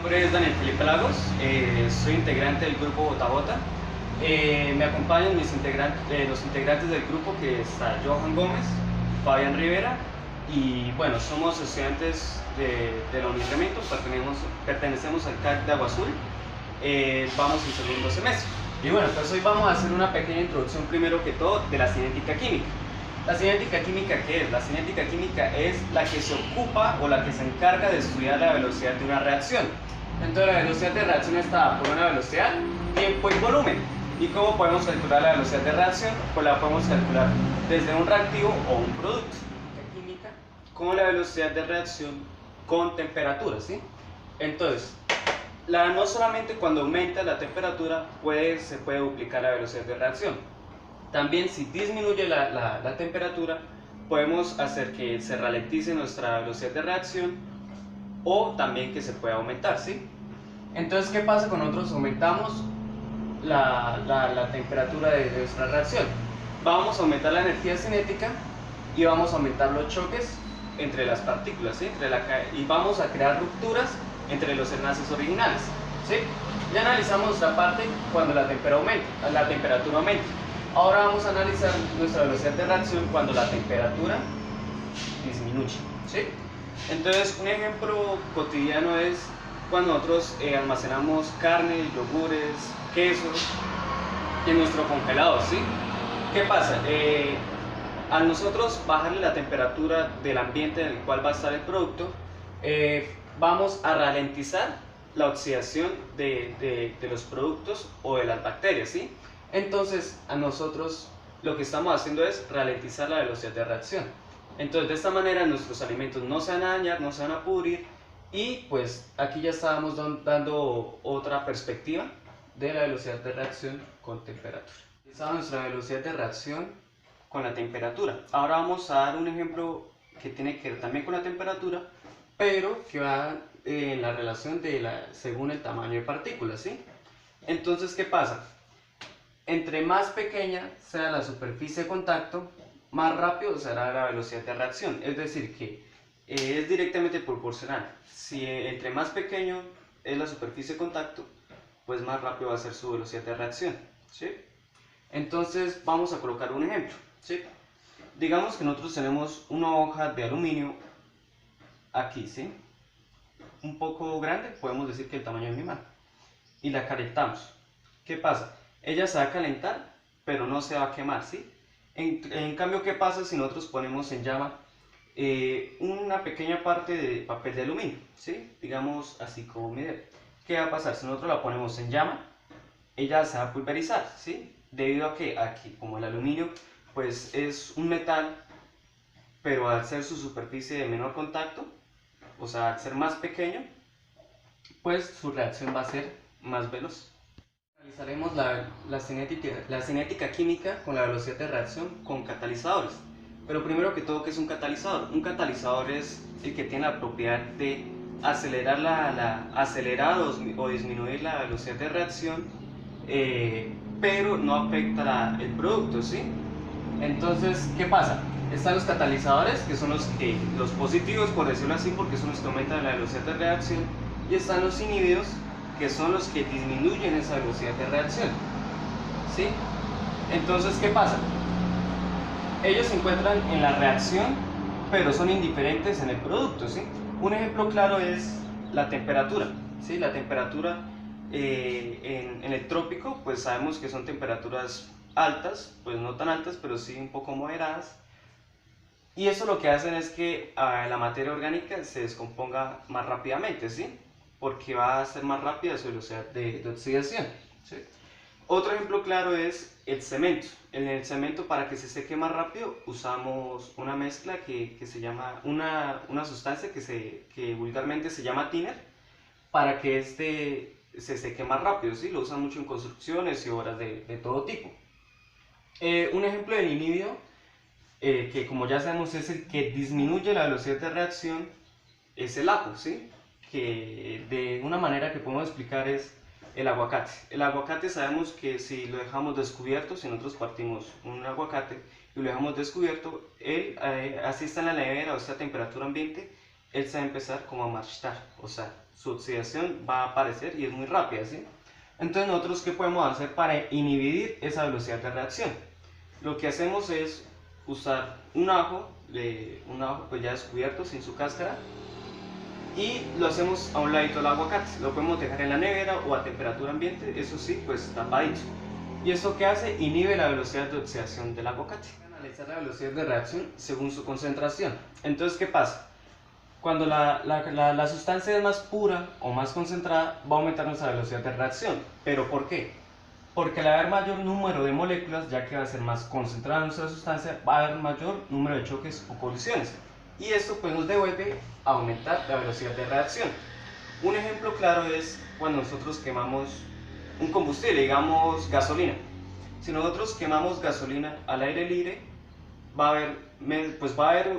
nombre es Daniel Felipe Lagos, soy integrante del grupo Bota Bota. Me acompañan los integrantes del grupo, que está Johan Gómez, Fabián Rivera, y bueno, somos estudiantes de la Unicemento, pertenecemos al CAC de Agua Azul, vamos en segundo semestre. Y bueno, pues hoy vamos a hacer una pequeña introducción primero que todo de la cinética química. ¿La cinética química qué es? La cinética química es la que se ocupa o la que se encarga de estudiar la velocidad de una reacción. Entonces la velocidad de reacción está por una velocidad, tiempo y volumen. ¿Y cómo podemos calcular la velocidad de reacción? Pues la podemos calcular desde un reactivo o un producto. La química con la velocidad de reacción con temperatura, ¿sí? Entonces, no solamente cuando aumenta la temperatura se puede duplicar la velocidad de reacción. También si disminuye la temperatura, podemos hacer que se ralentice nuestra velocidad de reacción o también que se pueda aumentar, ¿sí? Entonces, ¿qué pasa cuando nosotros aumentamos la temperatura de nuestra reacción? Vamos a aumentar la energía cinética y vamos a aumentar los choques entre las partículas, ¿sí? Y vamos a crear rupturas entre los enlaces originales, ¿sí? Ya analizamos la parte cuando la temperatura aumenta. Ahora vamos a analizar nuestra velocidad de reacción cuando la temperatura disminuye, ¿sí? Entonces, un ejemplo cotidiano es cuando nosotros almacenamos carne, yogures, quesos en nuestro congelador, ¿sí? ¿Qué pasa? Al nosotros bajarle la temperatura del ambiente en el cual va a estar el producto, vamos a ralentizar la oxidación de los productos o de las bacterias, ¿sí? Entonces, a nosotros lo que estamos haciendo es ralentizar la velocidad de reacción. Entonces, de esta manera nuestros alimentos no se van a dañar, no se van a pudrir, y pues aquí ya estábamos dando otra perspectiva de la velocidad de reacción con temperatura. Esta es nuestra velocidad de reacción con la temperatura. Ahora vamos a dar un ejemplo que tiene que ver también con la temperatura, pero que va en la relación según el tamaño de partículas, ¿sí? Entonces, ¿qué pasa? Entre más pequeña sea la superficie de contacto, más rápido será la velocidad de reacción. Es decir, que es directamente proporcional. Si entre más pequeño es la superficie de contacto, pues más rápido va a ser su velocidad de reacción, ¿sí? Entonces vamos a colocar un ejemplo, ¿sí? Digamos que nosotros tenemos una hoja de aluminio aquí, ¿sí? Un poco grande, podemos decir que el tamaño de mi mano, y la calentamos. ¿Qué pasa? Ella se va a calentar, pero no se va a quemar, ¿sí? En cambio, ¿qué pasa si nosotros ponemos en llama una pequeña parte de papel de aluminio, ¿sí? Digamos así como mi dedo. ¿Qué va a pasar? Si nosotros la ponemos en llama, ella se va a pulverizar, ¿sí? Debido a que aquí, como el aluminio, pues es un metal, pero al ser su superficie de menor contacto, o sea, al ser más pequeño, pues su reacción va a ser más veloz. Analizaremos la cinética química con la velocidad de reacción con catalizadores. Pero primero que todo, ¿qué es un catalizador? Un catalizador es el que tiene la propiedad de acelerar o disminuir la velocidad de reacción, pero no afecta el producto, ¿sí? Entonces, ¿qué pasa? Están los catalizadores, que son los positivos, por decirlo así, porque son los que aumentan la velocidad de reacción, y están los inhibidos, que son los que disminuyen esa velocidad de reacción, ¿sí? Entonces, ¿qué pasa? Ellos se encuentran en la reacción, pero son indiferentes en el producto, ¿sí? Un ejemplo claro es la temperatura, ¿sí? La temperatura en el trópico, pues sabemos que son temperaturas altas, pues no tan altas, pero sí un poco moderadas, y eso lo que hacen es que la materia orgánica se descomponga más rápidamente, ¿sí? Porque va a ser más rápida su velocidad de oxidación, ¿sí? Otro ejemplo claro es el cemento. En el cemento, para que se seque más rápido, usamos una mezcla que se llama, una sustancia que vulgarmente se llama thinner, para que se seque más rápido, ¿sí? Lo usan mucho en construcciones y obras de todo tipo. Un ejemplo del inhibido, que como ya sabemos es el que disminuye la velocidad de reacción, es el ajo, ¿sí? Que de una manera que podemos explicar es el aguacate. El aguacate sabemos que si lo dejamos descubierto, si nosotros partimos un aguacate y lo dejamos descubierto, así está en la nevera o está a temperatura ambiente, él se va a empezar como a marchitar, o sea, su oxidación va a aparecer y es muy rápida, ¿sí? Entonces nosotros, ¿qué podemos hacer para inhibir esa velocidad de reacción? Lo que hacemos es usar un ajo pues ya descubierto, sin su cáscara, y lo hacemos a un ladito del aguacate. Lo podemos dejar en la nevera o a temperatura ambiente, eso sí, pues tapadito. ¿Y eso qué hace? Inhibe la velocidad de oxidación del aguacate. Analizar la velocidad de reacción según su concentración. Entonces, ¿qué pasa? Cuando la sustancia es más pura o más concentrada, va a aumentar nuestra velocidad de reacción. ¿Pero por qué? Porque al haber mayor número de moléculas, ya que va a ser más concentrada nuestra sustancia, va a haber mayor número de choques o colisiones. Y esto pues nos devuelve a aumentar la velocidad de reacción. Un ejemplo claro es cuando nosotros quemamos un combustible, digamos gasolina. Si nosotros quemamos gasolina al aire libre, va a haber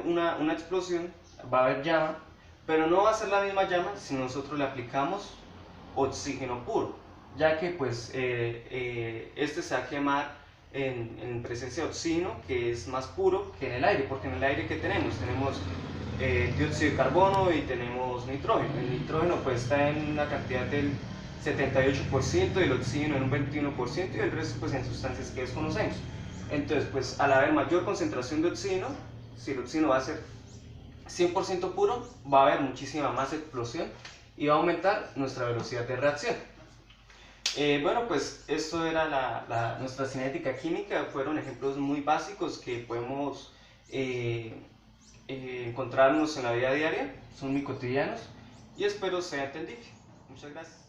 una explosión, va a haber llama, pero no va a ser la misma llama si nosotros le aplicamos oxígeno puro, ya que pues este se va a quemar en presencia de oxígeno, que es más puro que en el aire, porque en el aire que tenemos dióxido de carbono y tenemos nitrógeno. El nitrógeno pues está en una cantidad del 78% y el oxígeno en un 21% y el resto pues en sustancias que desconocemos. Entonces pues al haber mayor concentración de oxígeno, si el oxígeno va a ser 100% puro, va a haber muchísima más explosión y va a aumentar nuestra velocidad de reacción. Bueno, pues esto era nuestra cinética química. Fueron ejemplos muy básicos que podemos encontrarnos en la vida diaria, son muy cotidianos y espero sea entendible. Muchas gracias.